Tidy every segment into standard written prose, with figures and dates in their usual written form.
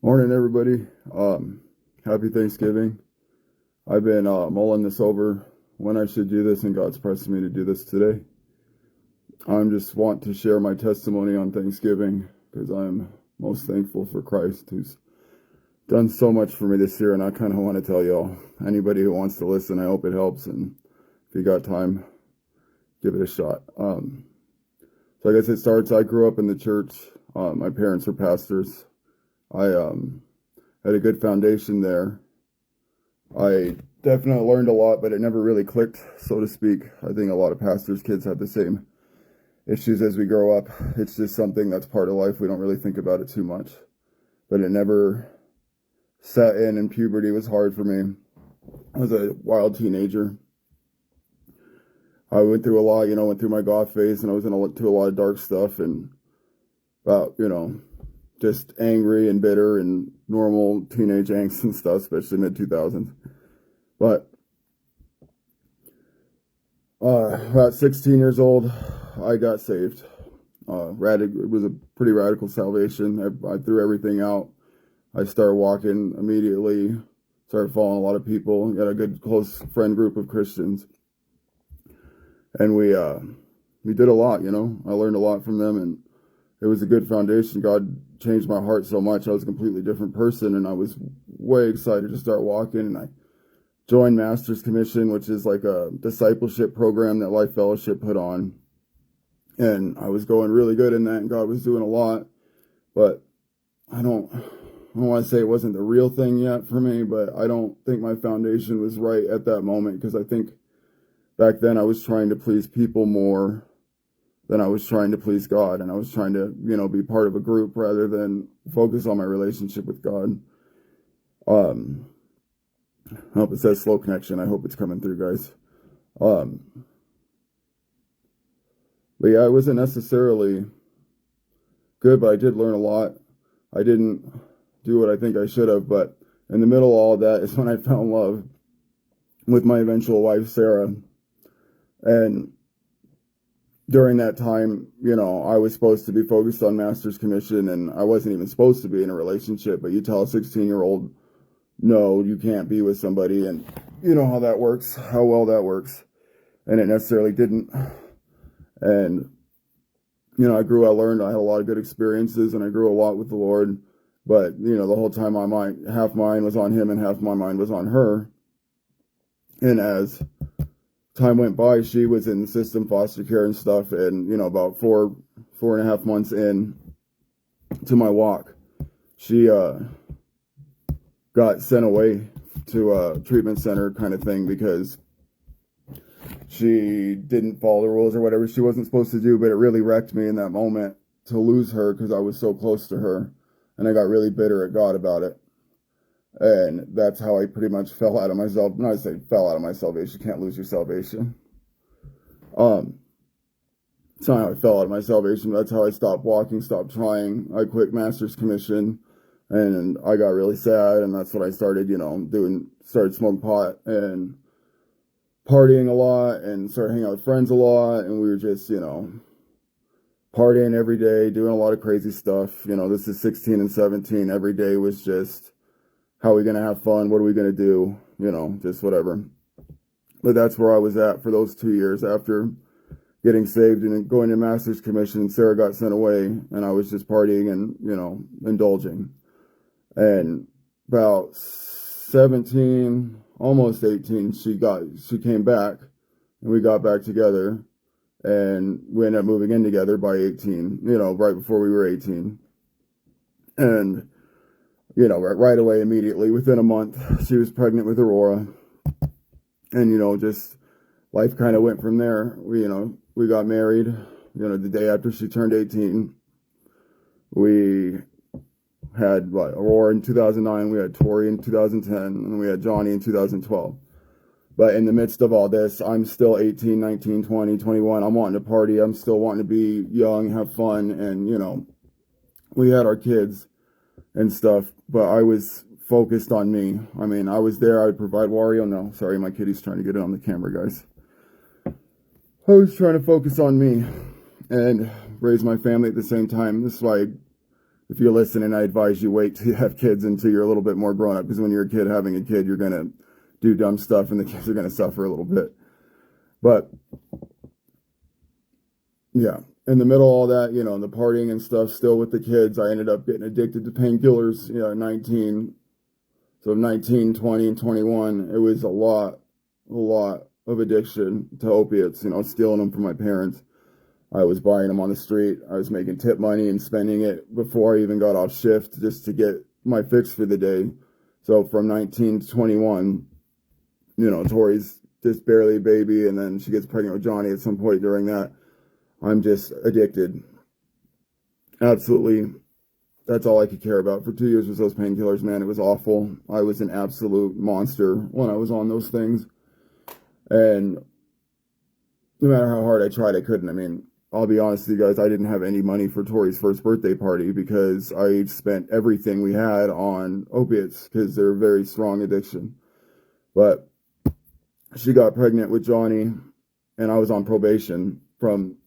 Morning, everybody. Happy Thanksgiving. I've been mulling this over when I should do this, and God's pressing me to do this today. I'm just want to share my testimony on Thanksgiving because I'm most thankful for Christ, who's done so much for me this year, and I kind of want to tell y'all. Anybody who wants to listen, I hope it helps, and if you got time, give it a shot. So I guess it starts. I grew up in the church. My parents are pastors. I had a good foundation there. I definitely learned a lot, but it never really clicked, so to speak. I think a lot of pastors' kids have the same issues as we grow up. It's just something that's part of life. We don't really think about it too much. But it never set in, and puberty was hard for me. I was a wild teenager. I went through a lot, went through my goth phase, and I was into a lot of dark stuff, and about, just angry and bitter and normal teenage angst and stuff, especially mid-2000s. But about 16 years old, I got saved. It was a pretty radical salvation. I threw everything out. I started walking immediately, started following a lot of people, got a good close friend group of Christians. And we did a lot, I learned a lot from them, and it was a good foundation. God changed my heart so much. I was a completely different person, and I was way excited to start walking. And I joined Master's Commission, which is like a discipleship program that Life Fellowship put on. And I was going really good in that, and God was doing a lot. But I don't want to say it wasn't the real thing yet for me, but I don't think my foundation was right at that moment, because I think back then I was trying to please people more than I was trying to please God, and I was trying to, be part of a group rather than focus on my relationship with God. I hope it says slow connection. I hope it's coming through, guys. But yeah, it wasn't necessarily good, but I did learn a lot. I didn't do what I think I should have, but in the middle of all of that is when I fell in love with my eventual wife, Sarah. And during that time, I was supposed to be focused on Master's Commission, and I wasn't even supposed to be in a relationship, but you tell a 16-year-old, no, you can't be with somebody, and you know how that works, how well that works, and it necessarily didn't. And, I learned, I had a lot of good experiences, and I grew a lot with the Lord, but, the whole time half mine was on him and half my mind was on her. And as time went by, she was in system foster care and stuff, and about 4.5 months in to my walk, she got sent away to a treatment center kind of thing because she didn't follow the rules or whatever she wasn't supposed to do. But it really wrecked me in that moment to lose her, because I was so close to her, and I got really bitter at God about it. And that's how I pretty much fell out of myself. Not to say fell out of my salvation. You can't lose your salvation. It's not how I fell out of my salvation. That's how I stopped walking, stopped trying. I quit Master's Commission, and I got really sad. And that's what I started, started smoking pot and partying a lot, and started hanging out with friends a lot. And we were just, partying every day, doing a lot of crazy stuff. This is 16 and 17. Every day was just, how are we going to have fun? What are we going to do? Just whatever. But that's where I was at for those 2 years after getting saved and going to Master's Commission. And Sarah got sent away, and I was just partying and, indulging. And about 17, almost 18, she came back, and we got back together, and we ended up moving in together by 18, right before we were 18. And right away, immediately, within a month, she was pregnant with Aurora. And, just life kind of went from there. We got married, the day after she turned 18. We had Aurora in 2009, we had Tori in 2010, and we had Johnny in 2012. But in the midst of all this, I'm still 18, 19, 20, 21. I'm wanting to party. I'm still wanting to be young, have fun. And, we had our kids and stuff, but I was focused on me. I mean, I was there. I would provide Wario. No, sorry, my kitty's trying to get it on the camera, guys. I was trying to focus on me and raise my family at the same time. This is why if you're listening, I advise you wait till you have kids until you're a little bit more grown up, because when you're a kid having a kid, you're going to do dumb stuff and the kids are going to suffer a little bit. But yeah, in the middle of all that, the partying and stuff, still with the kids, I ended up getting addicted to painkillers, 19. So 19, 20, and 21, it was a lot of addiction to opiates, stealing them from my parents. I was buying them on the street. I was making tip money and spending it before I even got off shift just to get my fix for the day. So from 19 to 21, Tori's just barely a baby, and then she gets pregnant with Johnny at some point during that. I'm just addicted. Absolutely. That's all I could care about for 2 years was those painkillers, man. It was awful. I was an absolute monster when I was on those things. And no matter how hard I tried, I couldn't. I mean, I'll be honest with you guys, I didn't have any money for Tori's first birthday party because I spent everything we had on opiates because they're a very strong addiction. But she got pregnant with Johnny, and I was on probation from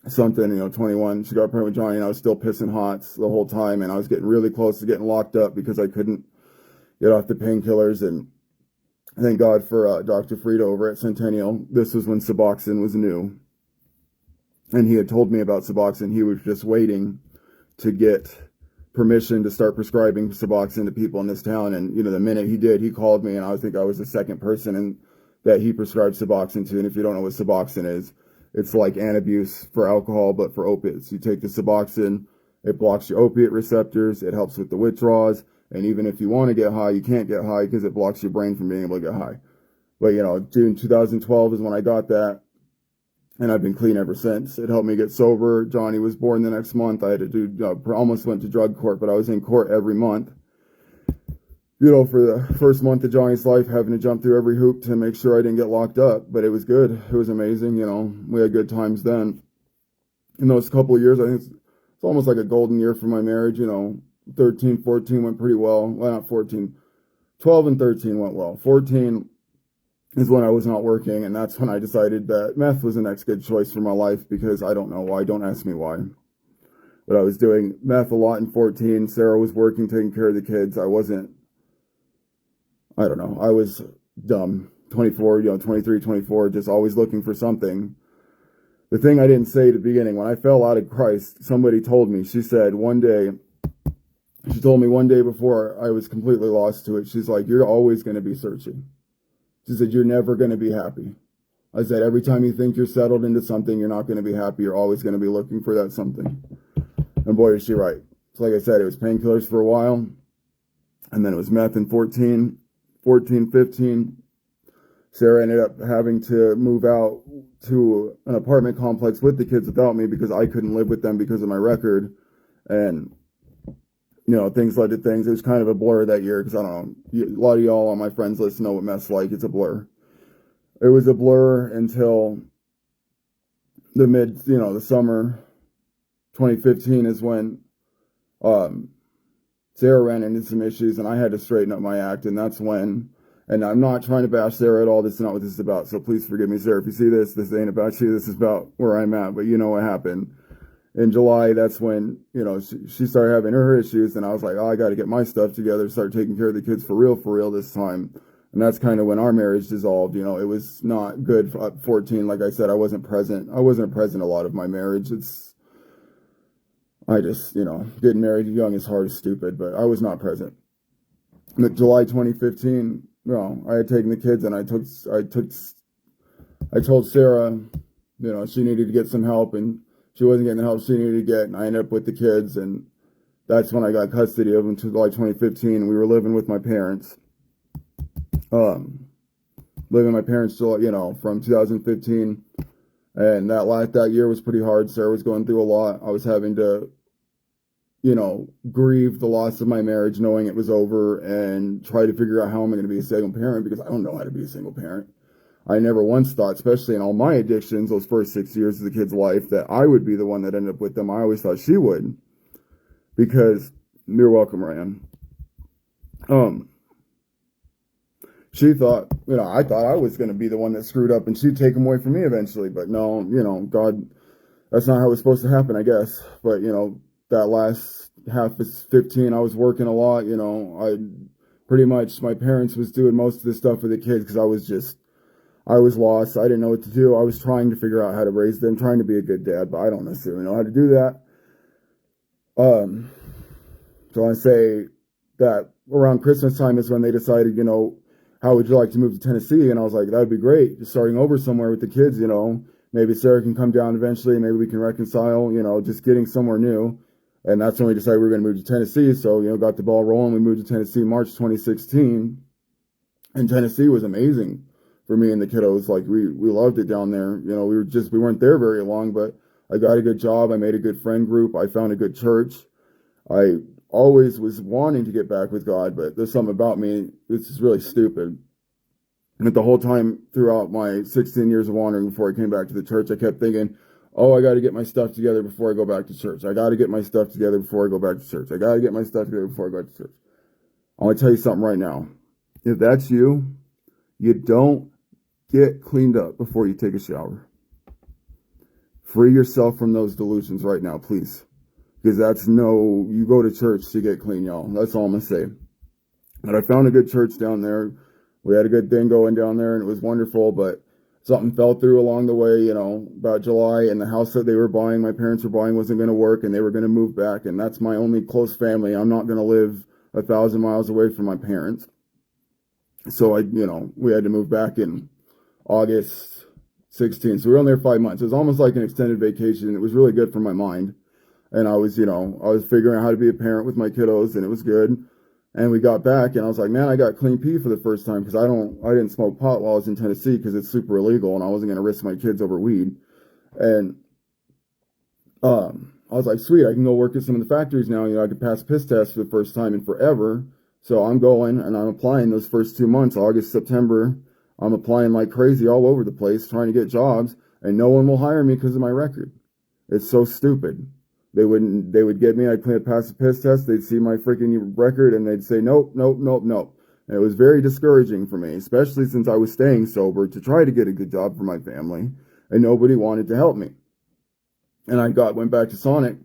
something, 21. She got pregnant with Johnny, and I was still pissing hots the whole time, and I was getting really close to getting locked up because I couldn't get off the painkillers. And thank God for Dr. Frito over at Centennial. This was when Suboxone was new. And he had told me about Suboxone. He was just waiting to get permission to start prescribing Suboxone to people in this town. And, the minute he did, he called me, and I think I was the second person that he prescribed Suboxone to. And if you don't know what Suboxone is, it's like Antabuse for alcohol, but for opiates. You take the Suboxone, it blocks your opiate receptors, it helps with the withdrawals, and even if you want to get high, you can't get high because it blocks your brain from being able to get high. But, June 2012 is when I got that, and I've been clean ever since. It helped me get sober. Johnny was born the next month. I had to almost went to drug court, but I was in court every month. For the first month of Johnny's life, having to jump through every hoop to make sure I didn't get locked up. But it was good. It was amazing. We had good times then. In those couple of years, I think it's almost like a golden year for my marriage. 13, 14 went pretty well. Well, not 14. 12 and 13 went well. 14 is when I was not working, and that's when I decided that meth was the next good choice for my life because I don't know why. Don't ask me why. But I was doing meth a lot in 14. Sarah was working, taking care of the kids. I was dumb. 24, 23, 24, just always looking for something. The thing I didn't say at the beginning, when I fell out of Christ, somebody told me, she told me one day before I was completely lost to it, she's like, you're always going to be searching. She said, you're never going to be happy. I said, every time you think you're settled into something, you're not going to be happy. You're always going to be looking for that something. And boy, is she right. So like I said, it was painkillers for a while, and then it was meth in 14, 15. Sarah ended up having to move out to an apartment complex with the kids without me because I couldn't live with them because of my record. And, things led to things. It was kind of a blur that year because I don't know. A lot of y'all on my friends list know what meth's like. It's a blur. It was a blur until the summer 2015 is when Sarah ran into some issues and I had to straighten up my act. And that's when, and I'm not trying to bash Sarah at all. This is not what this is about. So please forgive me, Sarah. If you see this, this ain't about you. This is about where I'm at. But you know what happened. In July, that's when, she started having her issues. And I was like, oh, I got to get my stuff together, start taking care of the kids for real this time. And that's kind of when our marriage dissolved. It was not good. At 14, like I said, I wasn't present. I wasn't present a lot of my marriage. Getting married young is hard as stupid, but I was not present. But July 2015, I had taken the kids and I told Sarah, she needed to get some help and she wasn't getting the help she needed to get. And I ended up with the kids, and that's when I got custody of them to July 2015. We were living with my parents. Living with my parents till, from 2015. And that year was pretty hard. Sarah was going through a lot. I was having to, grieve the loss of my marriage, knowing it was over, and try to figure out how am I going to be a single parent because I don't know how to be a single parent. I never once thought, especially in all my addictions, those first 6 years of the kid's life, that I would be the one that ended up with them. I always thought she would, because you're welcome, Ryan. She thought, I thought I was going to be the one that screwed up and she'd take them away from me eventually. But no, God, that's not how it was supposed to happen, I guess. But, that last half as 15, I was working a lot, you know. I pretty much, my parents was doing most of the stuff with the kids because I was lost. I didn't know what to do. I was trying to figure out how to raise them, trying to be a good dad, but I don't necessarily know how to do that. Um, so I say that around Christmas time is when they decided, you know, how would you like to move to Tennessee? And I was like, that would be great. Just starting over somewhere with the kids, you know. Maybe Sarah can come down eventually. Maybe we can reconcile, you know, just getting somewhere new. And that's when we decided we were going to move to Tennessee. So, you know, got the ball rolling. We moved to Tennessee March 2016. And Tennessee was amazing for me and the kiddos. Like we loved it down there. You know, we weren't there very long, but I got a good job. I made a good friend group. I found a good church. I always was wanting to get back with God, but there's something about me. This is really stupid. And the whole time throughout my 16 years of wandering before I came back to the church, I kept thinking, oh, I got to get my stuff together before I go back to church. I got to get my stuff together before I go back to church. I got to get my stuff together before I go to church. I want to tell you something right now. If that's you, you don't get cleaned up before you take a shower. Free yourself from those delusions right now, please. Because you go to church to get clean, y'all. That's all I'm going to say. But I found a good church down there. We had a good thing going down there, and it was wonderful, but something fell through along the way, you know, about July, and the house that they were buying, my parents were buying, wasn't going to work, and they were going to move back, and that's my only close family. I'm not going to live 1,000 miles away from my parents. So we had to move back in August 16th. So we were only there 5 months. It was almost like an extended vacation. It was really good for my mind. And I was figuring out how to be a parent with my kiddos, and it was good. And we got back, and I was like, man, I got clean pee for the first time because I didn't smoke pot while I was in Tennessee because it's super illegal, and I wasn't going to risk my kids over weed. And I was like, sweet, I can go work at some of the factories now. You know, I could pass piss tests for the first time in forever. So I'm going and I'm applying those first 2 months, August, September. I'm applying like crazy all over the place, trying to get jobs, and no one will hire me because of my record. It's so stupid. They would get me, I'd pass the piss test, they'd see my freaking record, and they'd say, nope, nope, nope, nope. And it was very discouraging for me, especially since I was staying sober to try to get a good job for my family, and nobody wanted to help me. And I went back to Sonic,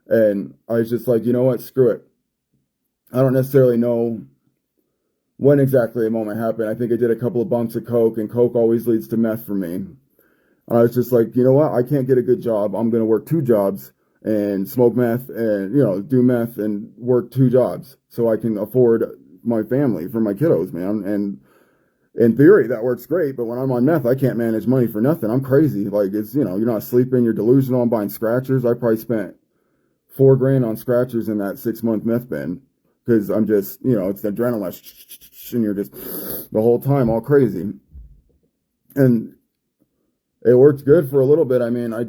and I was just like, you know what, screw it. I don't necessarily know when exactly the moment happened. I think I did a couple of bumps of coke, and coke always leads to meth for me. And I was just like, you know what, I can't get a good job. I'm going to work 2 jobs and smoke meth and, do meth and work 2 jobs so I can afford my family for my kiddos, man. And in theory, that works great. But when I'm on meth, I can't manage money for nothing. I'm crazy. Like, it's, you're not sleeping, you're delusional. I'm buying scratchers. I probably spent $4,000 on scratchers in that 6-month meth bin because I'm just, it's the adrenaline rush, and you're just the whole time all crazy. And it worked good for a little bit. I mean, I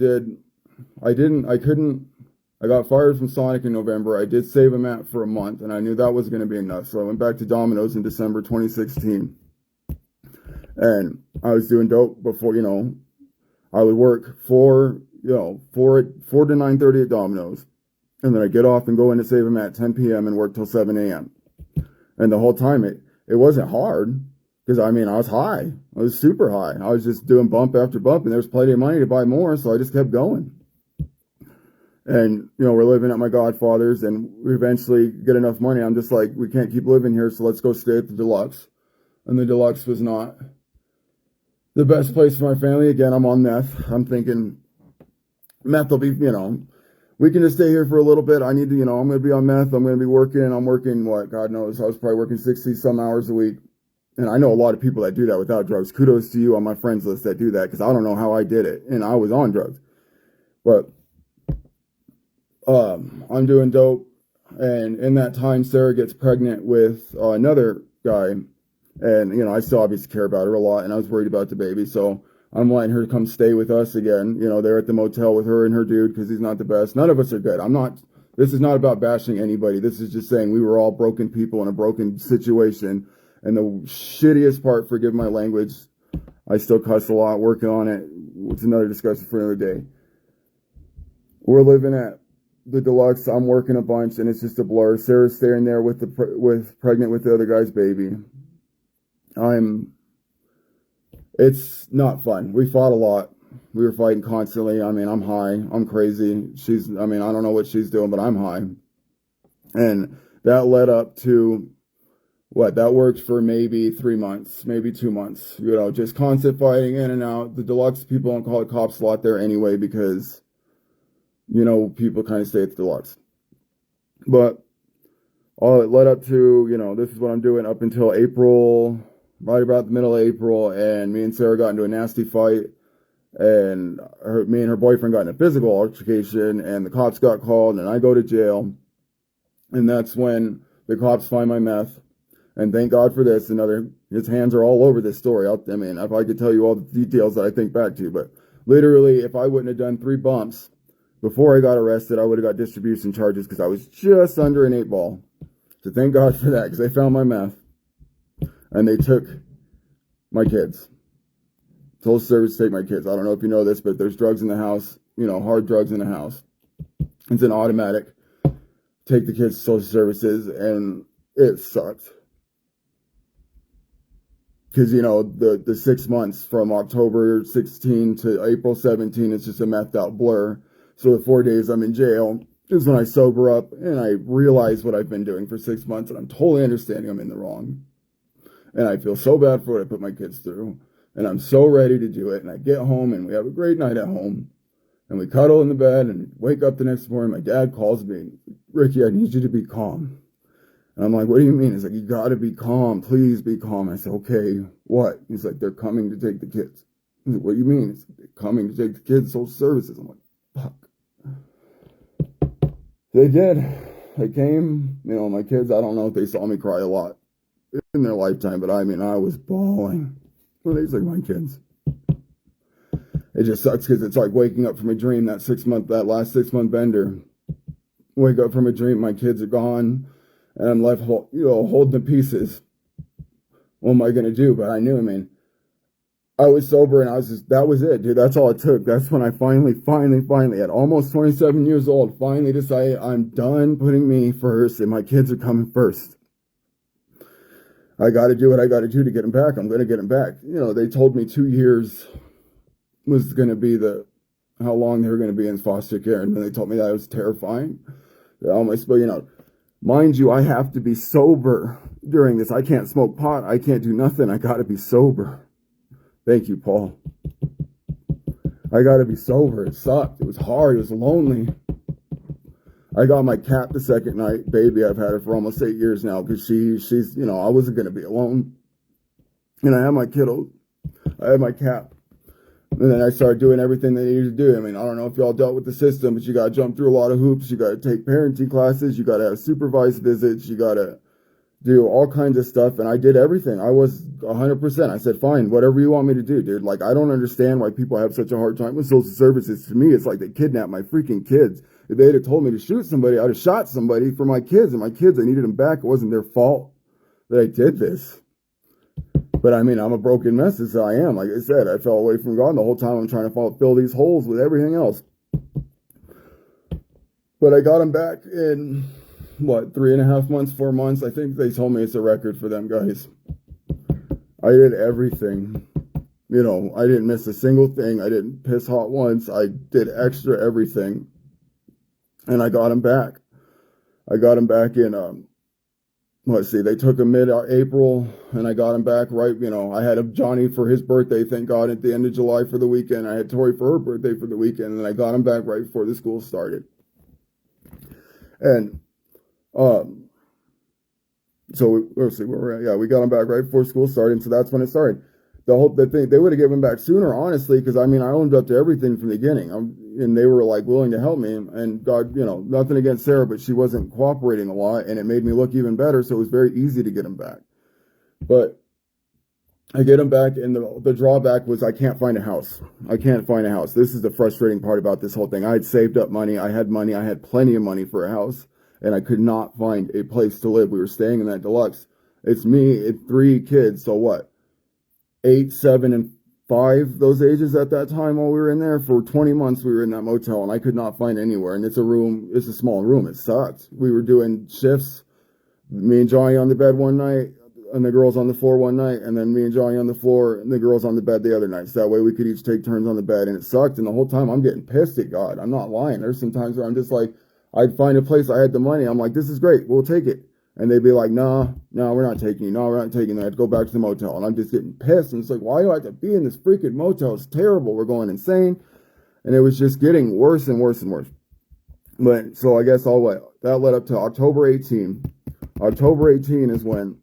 got fired from Sonic in November. I did save a mat for a month, and I knew that was going to be enough. So I went back to Domino's in December 2016. And I was doing dope before, I would work 4 to 9:30 at Domino's. And then I get off and go in to save a mat at 10 p.m. and work till 7 a.m. And the whole time it wasn't hard. Because, I was high. I was super high. I was just doing bump after bump, and there was plenty of money to buy more, so I just kept going. And, we're living at my godfather's, and we eventually get enough money. I'm just like, we can't keep living here, so let's go stay at the Deluxe. And the Deluxe was not the best place for my family. Again, I'm on meth. I'm thinking meth will be, we can just stay here for a little bit. I need to, I'm going to be on meth. I'm going to be working. I'm working, God knows, I was probably working 60 some hours a week. And I know a lot of people that do that without drugs. Kudos to you on my friends list that do that, because I don't know how I did it, and I was on drugs. But I'm doing dope, and in that time, Sarah gets pregnant with another guy, and I still obviously care about her a lot, and I was worried about the baby, so I'm letting her come stay with us again. They're at the motel with her and her dude because he's not the best. None of us are good. This is not about bashing anybody. This is just saying we were all broken people in a broken situation. And the shittiest part, forgive my language, I still cuss a lot, working on it. It's another discussion for another day. We're living at the Deluxe. I'm working a bunch, and it's just a blur. Sarah's staying there pregnant with the other guy's baby. It's not fun. We fought a lot. We were fighting constantly. I'm high. I'm crazy. I don't know what she's doing, but I'm high. And that led up to what? That worked for maybe 3 months, maybe 2 months, just constant fighting in and out. The deluxe, people don't call it cops a lot there anyway because, people kind of stay at the deluxe. But all it led up to, this is what I'm doing up until April, right about the middle of April, and me and Sarah got into a nasty fight, and me and her boyfriend got in a physical altercation, and the cops got called, and I go to jail, and that's when the cops find my meth, and thank God for this. His hands are all over this story. I mean, if I could tell you all the details that I think back to, but literally, if I wouldn't have done 3 bumps before I got arrested, I would have got distribution charges because I was just under an 8 ball. So thank God for that, because they found my meth, and they took my kids. Social service take my kids. I don't know if you know this, but there's drugs in the house, hard drugs in the house. It's an automatic. Take the kids to social services, and it sucked. Because, the 6 months from October 16 to April 17, it's just a methed out blur. So the 4 days I'm in jail is when I sober up and I realize what I've been doing for 6 months, and I'm totally understanding I'm in the wrong. And I feel so bad for what I put my kids through. And I'm so ready to do it. And I get home and we have a great night at home. And we cuddle in the bed and wake up the next morning. My dad calls me, "Ricky, I need you to be calm." And I'm like, "What do you mean?" He's like, "You got to be calm. Please be calm." I said, "Okay, what?" He's like, "They're coming to take the kids." I'm like, "What do you mean?" He's like, "They're coming to take the kids to social services." I'm like, fuck. They did. They came, my kids, I don't know if they saw me cry a lot in their lifetime, but I was bawling. Well, they like my kids. It just sucks because it's like waking up from a dream, that last 6 month bender. Wake up from a dream, my kids are gone, and I'm left, holding the pieces. What am I going to do? But I knew, I was sober, and that was it, dude. That's all it took. That's when I finally, at almost 27 years old, finally decided I'm done putting me first, and my kids are coming first. I got to do what I got to do to get them back. I'm going to get them back. They told me 2 years was going to be how long they were going to be in foster care. And then they told me that was terrifying. Mind you, I have to be sober during this. I can't smoke pot. I can't do nothing. I got to be sober. Thank you, Paul. I got to be sober. It sucked. It was hard. It was lonely. I got my cat the second night. Baby, I've had her for almost 8 years now because she's, I wasn't going to be alone. And I had my kiddo. I had my cat. And then I started doing everything they needed to do. I don't know if y'all dealt with the system, but you got to jump through a lot of hoops. You got to take parenting classes. You got to have supervised visits. You got to do all kinds of stuff. And I did everything. I was 100%. I said, fine, whatever you want me to do, dude. Like, I don't understand why people have such a hard time with social services. To me, it's like they kidnapped my freaking kids. If they had told me to shoot somebody, I'd have shot somebody for my kids. And my kids, I needed them back. It wasn't their fault that I did this. But I'm a broken mess as I am. Like I said, I fell away from God the whole time. I'm trying to fill these holes with everything else. But I got them back in, 3.5 months, 4 months. I think they told me it's a record for them guys. I did everything. I didn't miss a single thing. I didn't piss hot once. I did extra everything. And I got them back. I got them back in, they took him mid-April, and I got him back right, I had Johnny for his birthday, thank God, at the end of July for the weekend. I had Tori for her birthday for the weekend, and I got him back right before the school started. And, so let's see where we're at. Yeah, we got him back right before school started, and so that's when it started. The thing, they would have given him back sooner, honestly, because, I owned up to everything from the beginning, and they were, willing to help me, and God, nothing against Sarah, but she wasn't cooperating a lot, and it made me look even better, so it was very easy to get him back. But I get him back, and the drawback was I can't find a house. I can't find a house. This is the frustrating part about this whole thing. I had saved up money. I had money. I had plenty of money for a house, and I could not find a place to live. We were staying in that deluxe. It's me and 3 kids, so what? 8, 7, and 5, those ages at that time while we were in there. For 20 months, we were in that motel, and I could not find anywhere. And it's a small room. It sucked. We were doing shifts. Me and Johnny on the bed one night, and the girls on the floor one night, and then me and Johnny on the floor, and the girls on the bed the other night. So that way we could each take turns on the bed, and it sucked. And the whole time I'm getting pissed at God. I'm not lying. There's some times where I'm just like, I'd find a place, I had the money. I'm like, this is great. We'll take it. And they'd be like, no, we're not taking you. No, we're not taking you. I had to go back to the motel. And I'm just getting pissed. And it's like, why do I have to be in this freaking motel? It's terrible. We're going insane. And it was just getting worse and worse and worse. But so I guess that led up to October 18. October 18 is when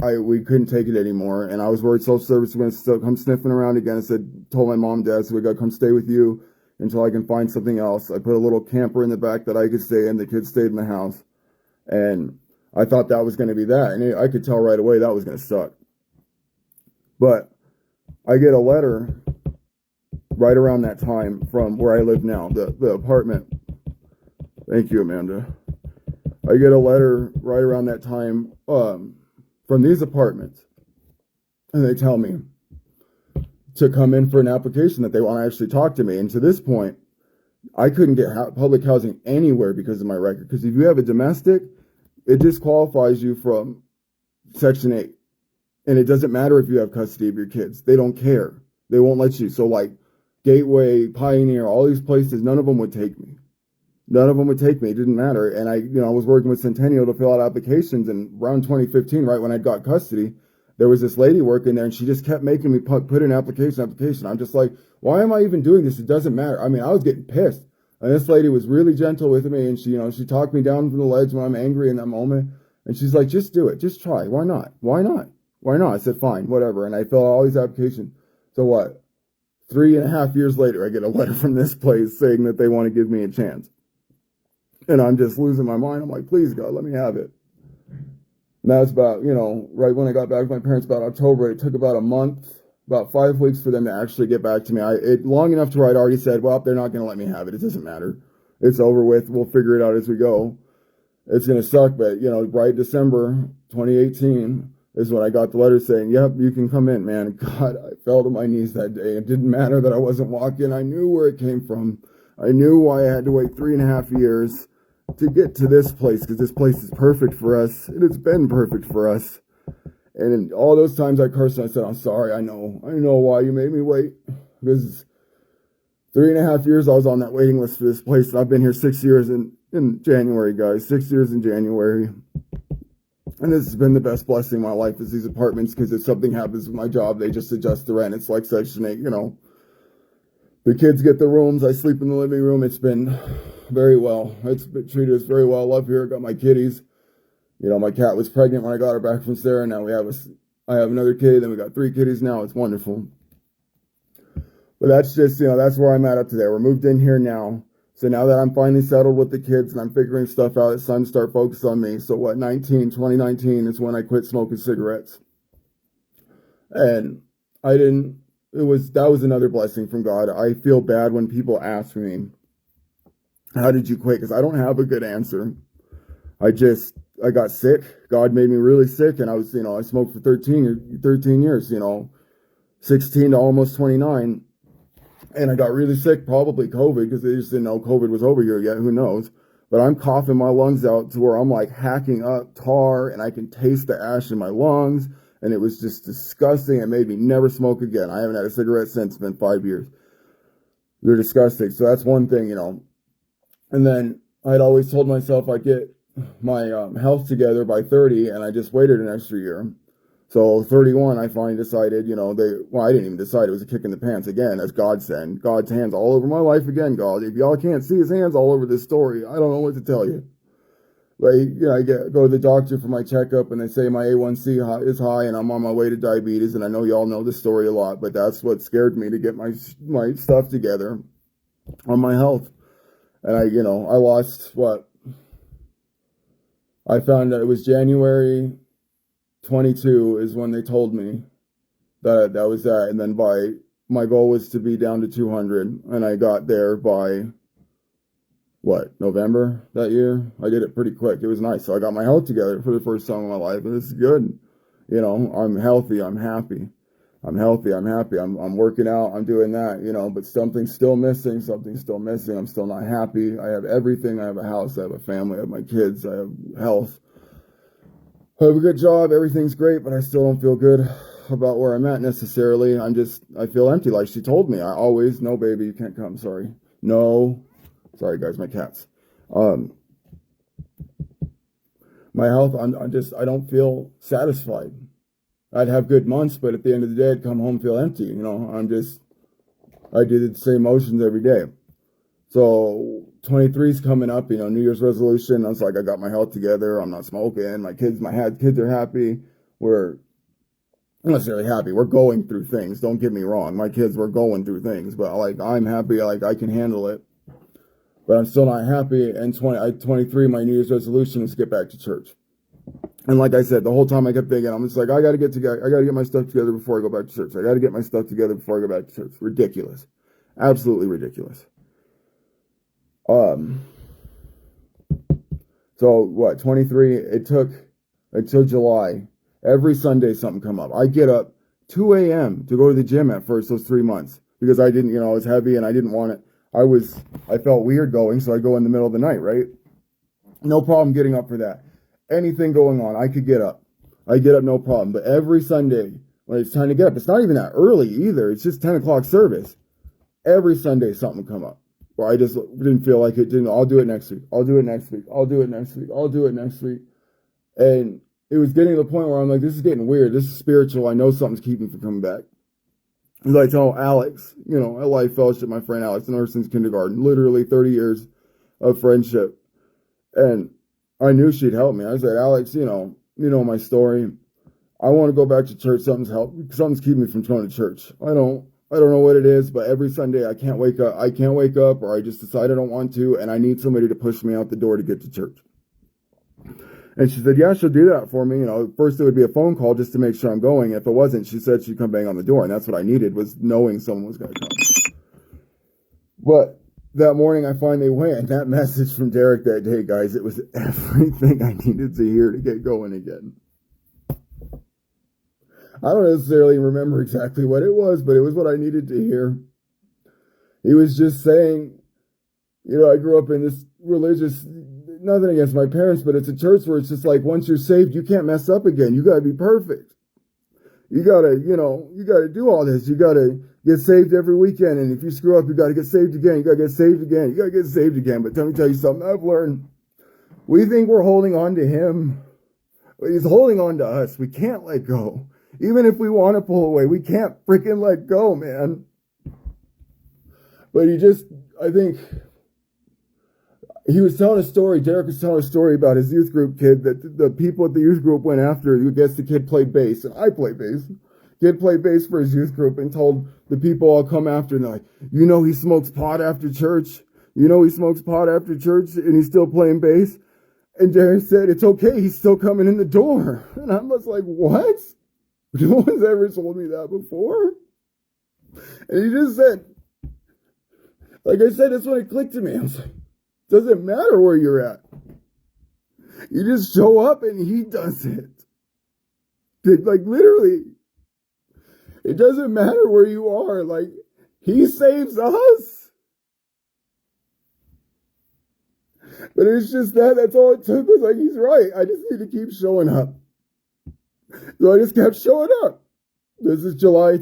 we couldn't take it anymore. And I was worried social service was going to come sniffing around again. I told my mom and dad, so we got to come stay with you until I can find something else. I put a little camper in the back that I could stay in. The kids stayed in the house. And I thought that was going to be that. And I could tell right away that was going to suck. But I get a letter right around that time from where I live now, the apartment. Thank you, Amanda. I get a letter right around that time from these apartments. And they tell me to come in for an application that they want to actually talk to me. And to this point, I couldn't get public housing anywhere because of my record. Because if you have a domestic, it disqualifies you from Section 8. And it doesn't matter if you have custody of your kids. They don't care. They won't let you. So like Gateway, Pioneer, all these places, none of them would take me. None of them would take me. It didn't matter. And I was working with Centennial to fill out applications. And around 2015, right when I got custody, there was this lady working there, and she just kept making me put in application. I'm just like, why am I even doing this? It doesn't matter. I mean, I was getting pissed. And this lady was really gentle with me, and she talked me down from the ledge when I'm angry in that moment. And she's like, just do it. Just try. Why not? Why not? Why not? I said, fine, whatever. And I filled out all these applications. So what? 3.5 years later, I get a letter from this place saying that they want to give me a chance. And I'm just losing my mind. I'm like, please, God, let me have it. And that was about, right when I got back with my parents, about October. It took about a month, about 5 weeks for them to actually get back to me. Long enough to where I'd already said, well, they're not going to let me have it. It doesn't matter. It's over with. We'll figure it out as we go. It's going to suck. But, right December 2018 is when I got the letter saying, yep, you can come in, man. God, I fell to my knees that day. It didn't matter that I wasn't walking. I knew where it came from. I knew why I had to wait 3.5 years to get to this place, because this place is perfect for us. And it's been perfect for us. And in all those times I cursed and I said, I'm sorry. I know why you made me wait. Because 3.5 years I was on that waiting list for this place. And I've been here 6 years in January, guys. 6 years in January. And this has been the best blessing in my life, is these apartments, because if something happens with my job, they just adjust the rent. It's like Section 8, The kids get the rooms. I sleep in the living room. It's been very well. It's been treated us very well. I love here. I got my kitties. My cat was pregnant when I got her back from Sarah. Now I have another kid. Then we got 3 kitties now. It's wonderful. But that's just, that's where I'm at up to there. We're moved in here now. So now that I'm finally settled with the kids and I'm figuring stuff out, it's time to start focusing on me. So 2019 is when I quit smoking cigarettes. And that was another blessing from God. I feel bad when people ask me, how did you quit? Because I don't have a good answer. I got sick. God made me really sick. And I smoked for 13 years, 16 to almost 29. And I got really sick, probably COVID, because they just didn't know COVID was over here yet. Who knows? But I'm coughing my lungs out to where I'm like hacking up tar, and I can taste the ash in my lungs. And it was just disgusting. It made me never smoke again. I haven't had a cigarette since. It's been 5 years. They're disgusting. So that's one thing, And then I'd always told myself I'd get my health together by 30, and I just waited an extra year. So 31, I finally decided, I didn't even decide. It was a kick in the pants again. That's God's send. God's hands all over my life again, God. If y'all can't see his hands all over this story, I don't know what to tell you. But, I go to the doctor for my checkup, and they say my A1C is high, and I'm on my way to diabetes. And I know y'all know this story a lot, but that's what scared me to get my stuff together on my health. And I lost I found that it was January 22 is when they told me that was that. And then my goal was to be down to 200. And I got there by November that year. I did it pretty quick. It was nice. So I got my health together for the first time in my life. And it's good. I'm healthy. I'm happy. I'm healthy. I'm happy. I'm working out. I'm doing that, but something's still missing. Something's still missing. I'm still not happy. I have everything. I have a house. I have a family. I have my kids. I have health. I have a good job. Everything's great, but I still don't feel good about where I'm at necessarily. I feel empty. Like she told me, no, baby, you can't come. Sorry. No. Sorry, guys, my cats. Um, my health, I don't feel satisfied. I'd have good months, but at the end of the day, I'd come home feel empty. I do the same motions every day. So 23 is coming up, New Year's resolution. I was like, I got my health together. I'm not smoking. My kids are happy. We're not necessarily happy. We're going through things. Don't get me wrong. My kids were going through things, but I'm happy. I can handle it. But I'm still not happy. And 23, my New Year's resolution is to get back to church. And like I said, the whole time I kept thinking, I'm just like, I got to get my stuff together before I go back to church. I got to get my stuff together before I go back to church. Ridiculous. Absolutely ridiculous. So what, 23, it took until July. Every Sunday something come up. I get up 2 a.m. to go to the gym at first, those 3 months, because I didn't, I was heavy and I didn't want it. I felt weird going, so I go in the middle of the night, right? No problem getting up for that. Anything going on, I could get up. I get up, no problem. But every Sunday, when it's time to get up, it's not even that early either. It's just 10 o'clock service. Every Sunday, something come up. Where I just didn't feel like it. I'll do it next week. I'll do it next week. I'll do it next week. I'll do it next week. And it was getting to the point where I'm like, this is getting weird. This is spiritual. I know something's keeping me from coming back. As I tell Alex, at Life Fellowship, my friend Alex, known her since kindergarten, literally 30 years of friendship. And I knew she'd help me. I said, Alex, you know my story. I want to go back to church. Something's keeping me from going to church. I don't know what it is, but every Sunday I can't wake up, or I just decide I don't want to, and I need somebody to push me out the door to get to church. And she said, yeah, she'll do that for me. First it would be a phone call just to make sure I'm going. If it wasn't, she said she'd come bang on the door, and that's what I needed, was knowing someone was going to come. But that morning I finally went, and that message from Derek that day, guys, it was everything I needed to hear to get going again. I don't necessarily remember exactly what it was, but it was what I needed to hear. He was just saying, I grew up in this religious, nothing against my parents, but it's a church where it's just like, once you're saved, you can't mess up again. You got to be perfect. You got to, you got to do all this. You got to get saved every weekend. And if you screw up, you got to get saved again. You got to get saved again. You got to get saved again. But let me tell you something I've learned. We think we're holding on to him. He's holding on to us. We can't let go. Even if we want to pull away, we can't freaking let go, man. But I think, he was telling a story, Derek was telling a story about his youth group kid that the people at the youth group went after. I guess the kid played bass, and I play bass. Kid played bass for his youth group and told the people all come after, and they're like, he smokes pot after church? He smokes pot after church, and he's still playing bass? And Derek said, it's okay, he's still coming in the door. And I was like, what? No one's ever told me that before. And he just said, like I said, that's when it clicked to me. I was like, doesn't matter where you're at. You just show up and he does it. Literally. It doesn't matter where you are. He saves us. But it's just that's all it took, was he's right. I just need to keep showing up. So I just kept showing up. This is July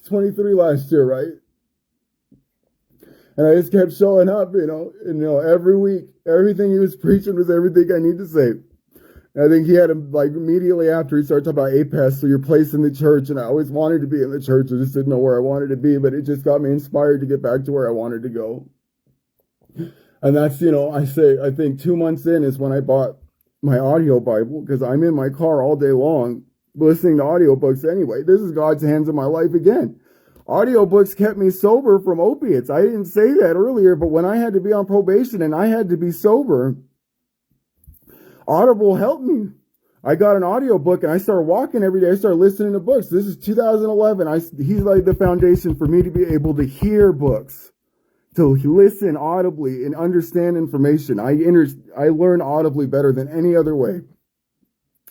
23 last year, right? And I just kept showing up, every week. Everything he was preaching was everything I need to say. And I think he had immediately after, he started talking about APES, so your place in the church. And I always wanted to be in the church. I just didn't know where I wanted to be, but it just got me inspired to get back to where I wanted to go. And that's, I think 2 months in is when I bought my audio Bible, because I'm in my car all day long listening to audiobooks anyway. This is God's hands in my life again. Audiobooks kept me sober from opiates. I didn't say that earlier, but when I had to be on probation and I had to be sober, Audible helped me. I got an audiobook and I started walking every day. I started listening to books. This is 2011. He's laid the foundation for me to be able to hear books, to listen audibly and understand information. I learn audibly better than any other way.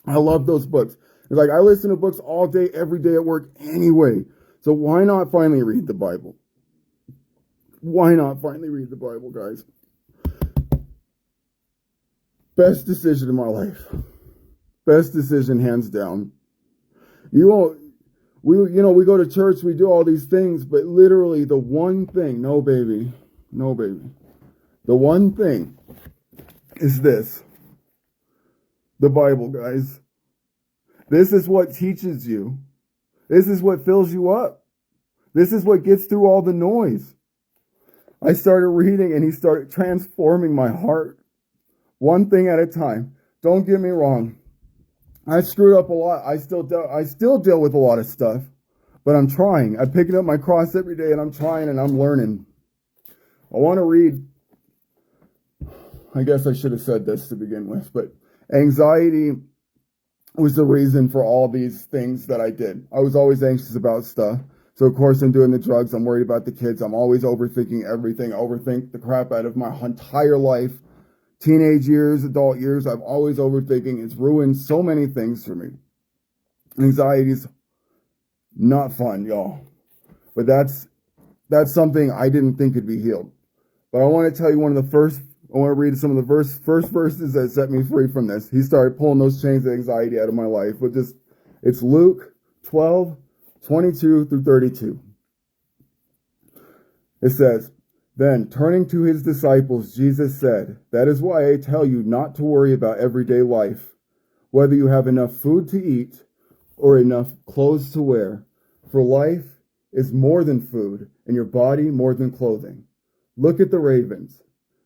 I love those books. It's I listen to books all day, every day at work anyway. So why not finally read the Bible? Why not finally read the Bible, guys? Best decision in my life. Best decision, hands down. We go to church, we do all these things, but literally the one thing, no baby. The one thing is this. The Bible, guys. This is what teaches you. This is what fills you up. This is what gets through all the noise. I started reading and he started transforming my heart. One thing at a time. Don't get me wrong. I screwed up a lot. I still deal with a lot of stuff. But I'm trying. I'm picking up my cross every day and I'm trying and I'm learning. I want to read. I guess I should have said this to begin with, but anxiety was the reason for all these things that I did. I was always anxious about stuff. So of course I'm doing the drugs. I'm worried about the kids. I'm always overthinking everything. I overthink the crap out of my entire life. Teenage years, adult years, I'm always overthinking. It's ruined so many things for me. Anxiety's not fun, y'all. But that's something I didn't think could be healed. But I want to tell you I want to read some of the first verses that set me free from this. He started pulling those chains of anxiety out of my life. It's Luke 12, 22 through 32. It says, "Then, turning to his disciples, Jesus said, 'That is why I tell you not to worry about everyday life, whether you have enough food to eat or enough clothes to wear. For life is more than food, and your body more than clothing. Look at the ravens.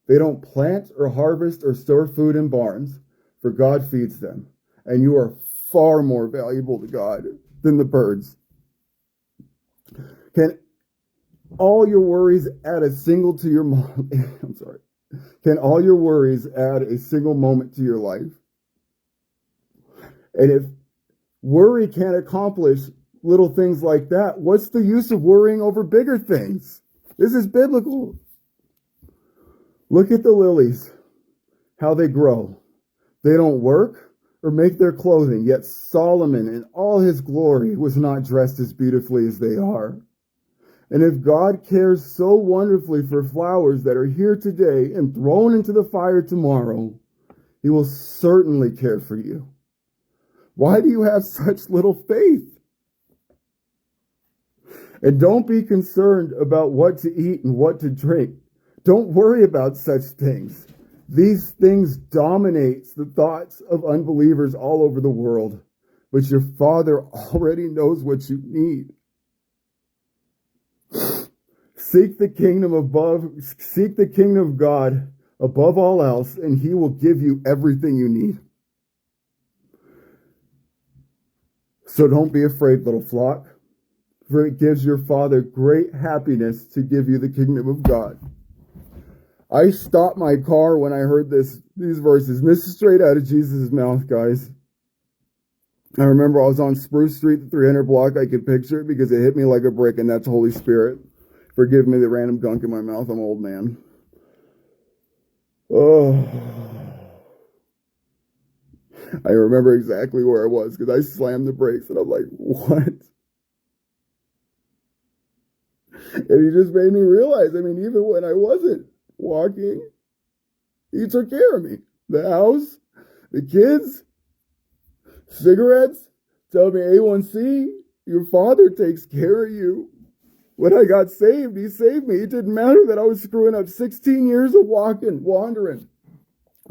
They don't plant or harvest or store food in barns, for God feeds them. And you are far more valuable to God than the birds. Can all your worries add a single to your I'm sorry. Can all your worries add a single moment to your life? And if worry can't accomplish little things like that, what's the use of worrying over bigger things? This is biblical. Look at the lilies, how they grow. They don't work or make their clothing, yet Solomon in all his glory was not dressed as beautifully as they are. And if God cares so wonderfully for flowers that are here today and thrown into the fire tomorrow, he will certainly care for you. Why do you have such little faith? And don't be concerned about what to eat and what to drink. Don't worry about such things. These things dominate the thoughts of unbelievers all over the world. But your Father already knows what you need. Seek the kingdom of God above all else, and he will give you everything you need. So don't be afraid, little flock, for it gives your Father great happiness to give you the kingdom of God. I stopped my car when I heard these verses, and this is straight out of Jesus' mouth, guys. I remember I was on Spruce Street, the 300 block. I could picture it because it hit me like a brick, and that's Holy Spirit. Forgive me the random gunk in my mouth. I'm an old man. Oh. I remember exactly where I was because I slammed the brakes, and I'm like, what? And he just made me realize, even when I wasn't walking, he took care of me. The house, the kids, cigarettes, tell me A1C, your Father takes care of you. When I got saved, he saved me. It didn't matter that I was screwing up 16 years of wandering.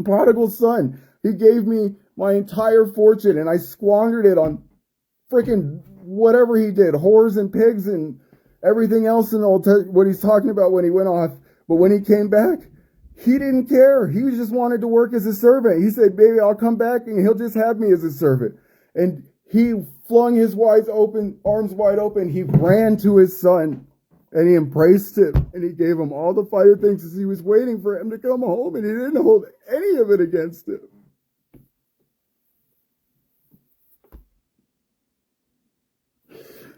Prodigal son, he gave me my entire fortune and I squandered it on freaking whatever he did, whores and pigs and everything else in what he's talking about when he went off. But when he came back, he didn't care. He just wanted to work as a servant. He said, baby, I'll come back and he'll just have me as a servant. And he flung his arms wide open. He ran to his son and he embraced him and he gave him all the fire things as he was waiting for him to come home, and he didn't hold any of it against him.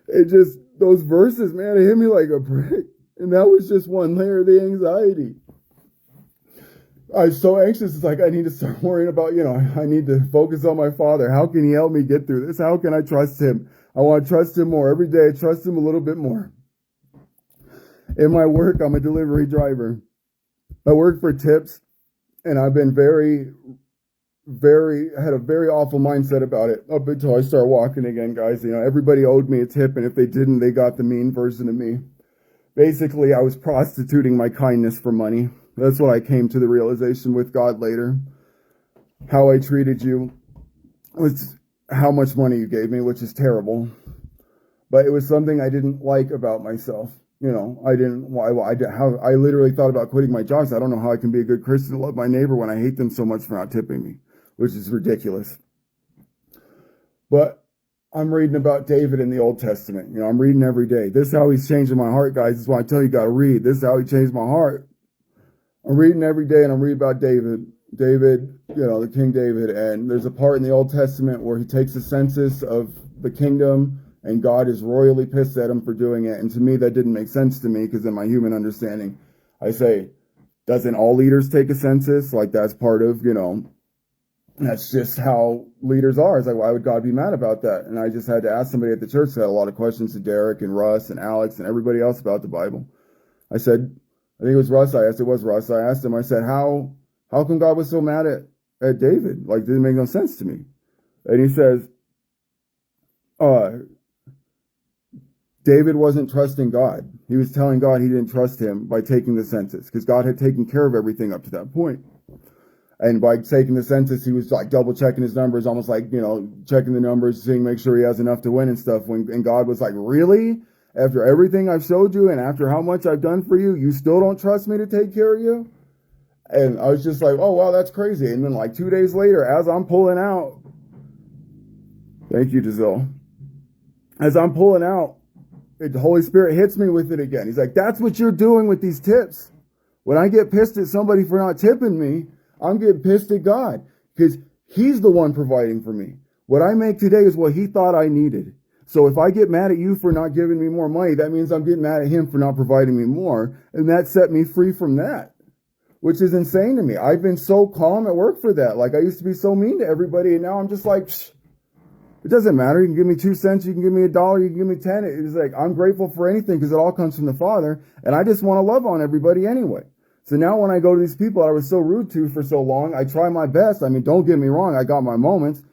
It just, those verses, man, it hit me like a brick. And that was just one layer of the anxiety. I was so anxious. It's like, I need to start worrying about, I need to focus on my Father. How can he help me get through this? How can I trust him? I want to trust him more. Every day I trust him a little bit more. In my work, I'm a delivery driver. I work for tips, and I've been had a very awful mindset about it up until I start walking again, guys. Everybody owed me a tip, and if they didn't, they got the mean version of me. Basically, I was prostituting my kindness for money. That's what I came to the realization with God later. How I treated you was how much money you gave me, which is terrible. But it was something I didn't like about myself. You know, I literally thought about quitting my job. So I don't know how I can be a good Christian and love my neighbor when I hate them so much for not tipping me, which is ridiculous. But I'm reading about David in the Old Testament. You know, I'm reading every day. This is how he's changing my heart, guys. This is why I tell you, you got to read. This is how he changed my heart. I'm reading every day, and I'm reading about David. David, you know, the King David. And there's a part in the Old Testament where he takes a census of the kingdom, and God is royally pissed at him for doing it. And to me, that didn't make sense to me, because in my human understanding, I say, doesn't all leaders take a census? Like, that's part of, you know, that's just how leaders are. It's like, why would God be mad about that? And I just had to ask somebody at the church that had a lot of questions to Derek and Russ and Alex and everybody else about the Bible. I said, I think it was Russ. I asked him, I said, how come God was so mad at David? Like, it didn't make no sense to me. And he says, David wasn't trusting God. He was telling God he didn't trust him by taking the census, because God had taken care of everything up to that point. And by taking the census, he was like double checking his numbers, almost like, you know, checking the numbers, seeing, make sure he has enough to win and stuff. And God was like, really? After everything I've showed you and after how much I've done for you, you still don't trust me to take care of you? And I was just like, oh, wow, that's crazy. And then like 2 days later, as I'm pulling out, thank you, Giselle. As I'm pulling out, the Holy Spirit hits me with it again. He's like, that's what you're doing with these tips. When I get pissed at somebody for not tipping me, I'm getting pissed at God, because he's the one providing for me. What I make today is what he thought I needed. So if I get mad at you for not giving me more money, that means I'm getting mad at him for not providing me more. And that set me free from that, which is insane to me. I've been so calm at work for that. Like, I used to be so mean to everybody, and now I'm just like, psh, it doesn't matter. You can give me 2 cents, you can give me $1, you can give me 10. It's like, I'm grateful for anything, because it all comes from the Father, and I just want to love on everybody anyway. So now when I go to these people I was so rude to for so long, I try my best. I mean, don't get me wrong, I got my moments.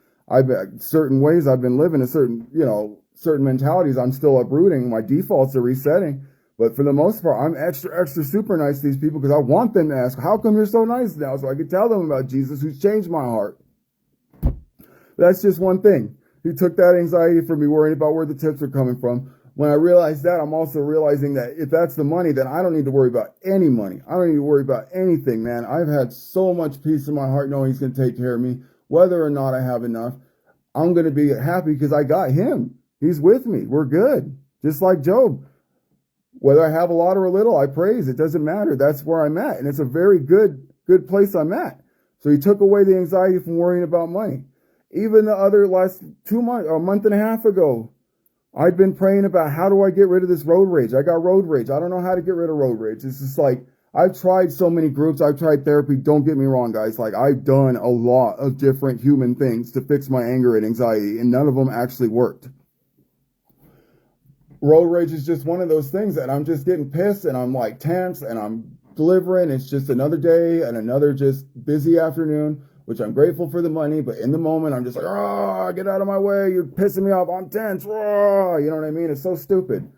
Certain ways I've been living, a certain, you know, certain mentalities I'm still uprooting. My defaults are resetting. But for the most part, I'm extra super nice to these people, because I want them to ask, how come you're so nice now? So I could tell them about Jesus, who's changed my heart. That's just one thing. He took that anxiety from me worrying about where the tips are coming from. When I realized that, I'm also realizing that if that's the money, then I don't need to worry about any money. I don't need to worry about anything, man. I've had so much peace in my heart knowing he's going to take care of me. Whether or not I have enough, I'm going to be happy because I got him. He's with me. We're good. Just like Job. Whether I have a lot or a little, I praise. It doesn't matter. That's where I'm at. And it's a very good place I'm at. So he took away the anxiety from worrying about money. Even the other last 2 months, a month and a half ago, I'd been praying about, how do I get rid of this road rage? I got road rage. I don't know how to get rid of road rage. It's just like, I've tried so many groups. I've tried therapy. Don't get me wrong, guys. Like, I've done a lot of different human things to fix my anger and anxiety, and none of them actually worked. Road rage is just one of those things that I'm just getting pissed, and I'm like tense, and I'm delivering. It's just another day and another just busy afternoon, which I'm grateful for the money, but in the moment, I'm just like, oh, get out of my way. You're pissing me off. I'm tense. Oh, you know what I mean? It's so stupid.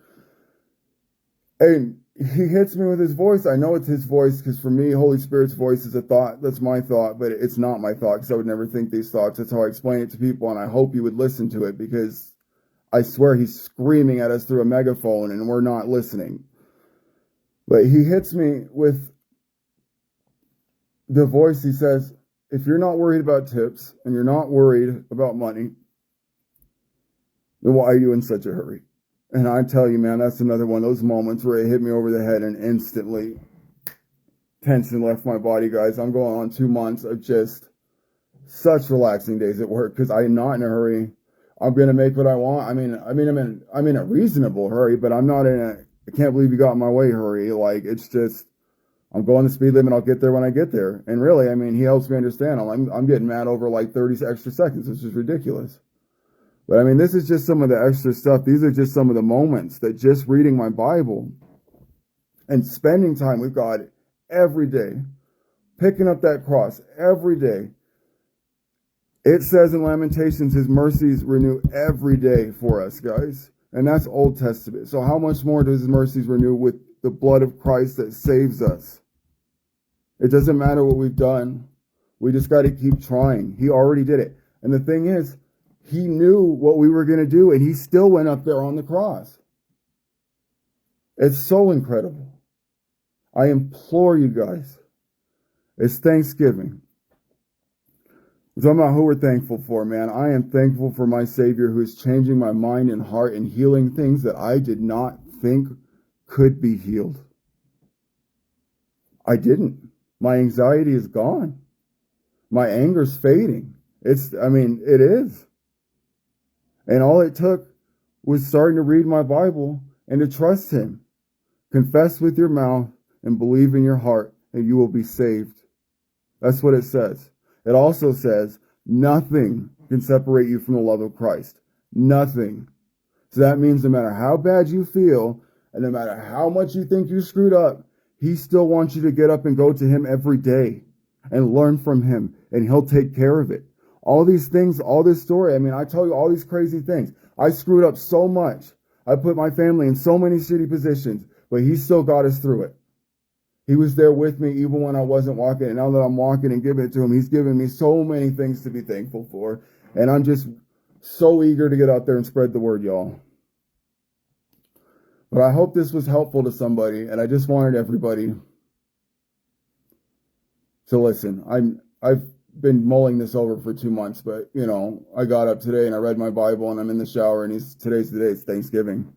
And he hits me with his voice. I know it's his voice, because for me, Holy Spirit's voice is a thought. That's my thought, but it's not my thought, because I would never think these thoughts. That's how I explain it to people, and I hope you would listen to it, because I swear he's screaming at us through a megaphone, and we're not listening. But he hits me with the voice. He says, if you're not worried about tips and you're not worried about money, then why are you in such a hurry? And I tell you, man, that's another one of those moments where it hit me over the head, and instantly tension left my body, guys. I'm going on 2 months of just such relaxing days at work, because I'm not in a hurry. I'm going to make what I want. I'm in a reasonable hurry, but I'm not in a, I can't believe you got in my way hurry. Like, it's just, I'm going the speed limit. I'll get there when I get there. And really, I mean, he helps me understand. I'm getting mad over like 30 extra seconds, which is ridiculous. But I mean, this is just some of the extra stuff. These are just some of the moments that just reading my Bible and spending time with God every day, picking up that cross every day. It says in Lamentations, his mercies renew every day for us, guys. And that's Old Testament. So how much more does his mercies renew with the blood of Christ that saves us? It doesn't matter what we've done. We just got to keep trying. He already did it. And the thing is, he knew what we were going to do, and he still went up there on the cross. It's so incredible. I implore you guys. It's Thanksgiving. We're talking about who we're thankful for, man. I am thankful for my Savior who is changing my mind and heart and healing things that I did not think could be healed. I didn't. My anxiety is gone. My anger's fading. It is. And all it took was starting to read my Bible and to trust him. Confess with your mouth and believe in your heart, and you will be saved. That's what it says. It also says, nothing can separate you from the love of Christ. Nothing. So that means no matter how bad you feel, and no matter how much you think you screwed up, he still wants you to get up and go to him every day and learn from him, and he'll take care of it. All these things, all this story, I tell you all these crazy things. I screwed up so much. I put my family in so many shitty positions, but he still got us through it. He was there with me even when I wasn't walking, and now that I'm walking and giving it to him, he's given me so many things to be thankful for, and I'm just so eager to get out there and spread the word, y'all. But I hope this was helpful to somebody, and I just wanted everybody to listen. I've been mulling this over for 2 months, but I got up today and I read my Bible and I'm in the shower, and today's the day. It's Thanksgiving.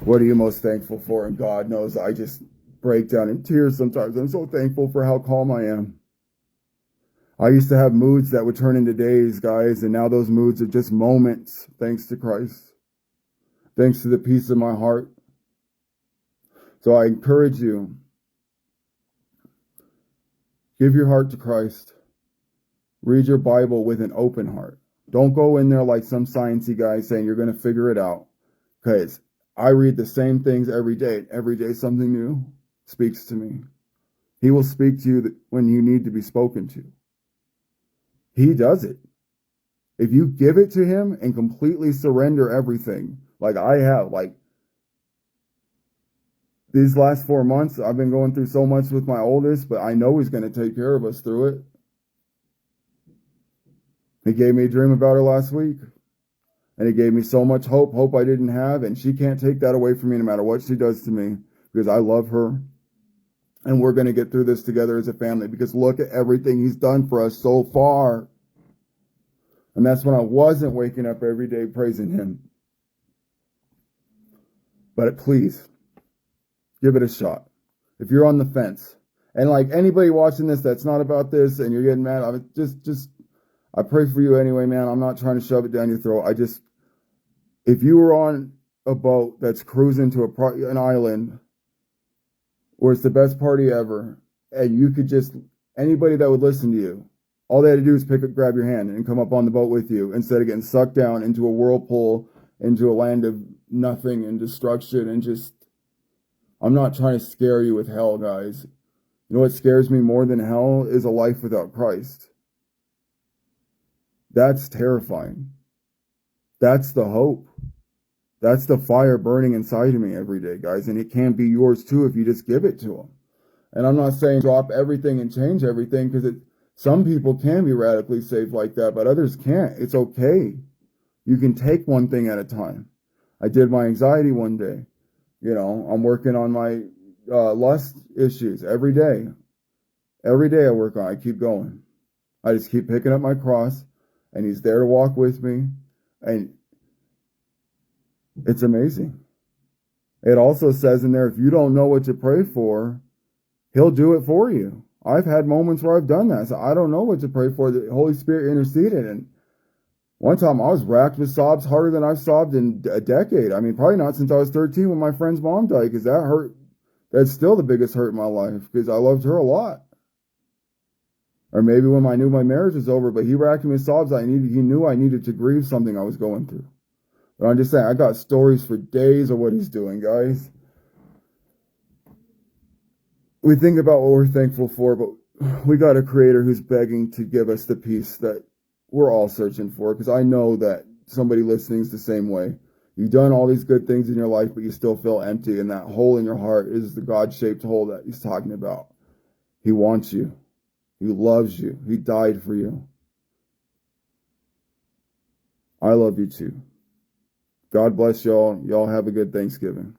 What are you most thankful for? And God knows I just break down in tears sometimes. I'm so thankful for how calm I am. I used to have moods that would turn into days, guys, and now those moods are just moments, thanks to Christ. Thanks to the peace of my heart. So I encourage you, give your heart to Christ. Read your Bible with an open heart. Don't go in there like some sciencey guy saying you're going to figure it out. Because I read the same things every day. Every day something new speaks to me. He will speak to you when you need to be spoken to. He does it. If you give it to him and completely surrender everything, like I have, these last 4 months, I've been going through so much with my oldest, but I know he's going to take care of us through it. He gave me a dream about her last week, and he gave me so much hope I didn't have, and she can't take that away from me no matter what she does to me, because I love her, and we're going to get through this together as a family, because look at everything he's done for us so far. And that's when I wasn't waking up every day praising him. But please, give it a shot. If you're on the fence, and anybody watching this that's not about this and you're getting mad, I pray for you anyway, man. I'm not trying to shove it down your throat. If you were on a boat that's cruising to an island where it's the best party ever, and you could anybody that would listen to you, all they had to do is grab your hand and come up on the boat with you instead of getting sucked down into a whirlpool, into a land of nothing and destruction and I'm not trying to scare you with hell, guys. You know what scares me more than hell is a life without Christ. That's terrifying. That's the hope. That's the fire burning inside of me every day, guys. And it can be yours too if you just give it to him. And I'm not saying drop everything and change everything, because some people can be radically saved like that, but others can't. It's okay. You can take one thing at a time. I did my anxiety one day. I'm working on my lust issues every day. Every day I work on it. I keep going. I just keep picking up my cross, and he's there to walk with me. And it's amazing. It also says in there, if you don't know what to pray for, he'll do it for you. I've had moments where I've done that. So I don't know what to pray for. The Holy Spirit interceded. And one time I was racked with sobs harder than I've sobbed in a decade. Probably not since I was 13 when my friend's mom died, because that hurt. That's still the biggest hurt in my life, because I loved her a lot. Or maybe when I knew my marriage was over, but he racked me with sobs. He knew I needed to grieve something I was going through. But I'm just saying, I got stories for days of what he's doing, guys. We think about what we're thankful for, but we got a creator who's begging to give us the peace that we're all searching for, because I know that somebody listening is the same way. You've done all these good things in your life, but you still feel empty, and that hole in your heart is the God-shaped hole that he's talking about. He wants you. He loves you. He died for you. I love you too. God bless y'all. Y'all have a good Thanksgiving.